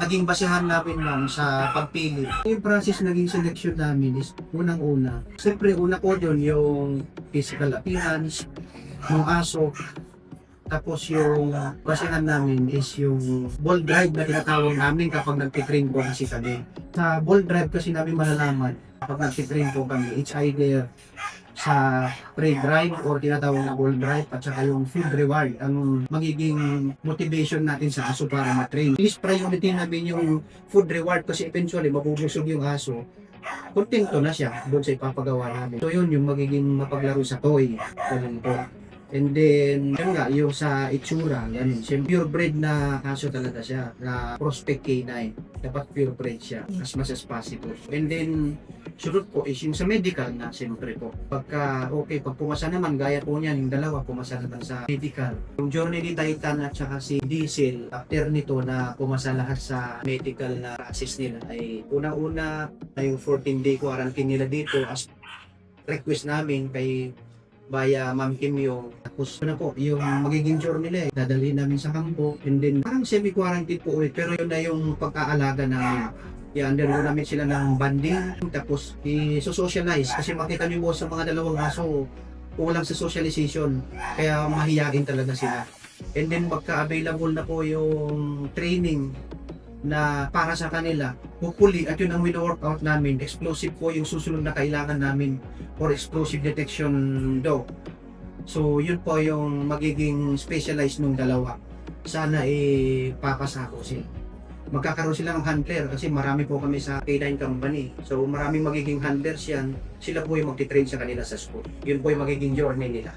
naging basehan namin lang sa pagpili. Yung process naging selection namin is unang-una. Siyempre, una po doon yung physical appearance, ng aso. Tapos yung basehan namin is yung ball drive na tinatawag namin kapag nagtitrain po kasi kami. Sa ball drive kasi namin malalaman kapag nagtitrain po kami, it's either sa pre-drive or tinatawag na ball drive at saka yung food reward ang magiging motivation natin sa aso para ma-train. Least priority namin yung food reward kasi eventually mabubusog yung aso. Kontento na siya doon sa ipapagawa namin. So yun yung magiging mapaglaro sa toy. Ganun po. And then, yun nga, yung sa itsura, ganun. Siyempre, purebred na aso talaga siya, na prospect K9. Dapat purebred siya, as much as possible. And then, sunod po is yung sa medical na, siyempre po. Pagka, pag pumasa naman, gaya po niyan, yung dalawa, pumasa naman sa medical. Yung Journey ni Titan at saka si Diesel, after nito na pumasa lahat sa medical na process nila, ay una-una na yung 14-day quarantine nila dito as request namin kay via Ma'am Kim yung tapos na po yung magiging journey nila dadalhin namin sa kampo and then parang semi-quarantine po ulit pero yun na yung pag-aalaga namin i-undergo namin sila ng banding tapos i-socialize kasi makita niyo po sa mga dalawang aso kulang sa socialization kaya mahiyain talaga sila and then pagka-available na po yung training na para sa kanila, hopefully at yun ang wino-workout namin, explosive po yung susunod na kailangan namin for explosive detection daw. So yun po yung magiging specialized nung dalawa. Sana papasa ko sila. Magkakaroon sila ng handler kasi marami po kami sa K9 company. So maraming magiging handlers yan, sila po yung magtitrain sa kanila sa school. Yun po yung magiging journey nila.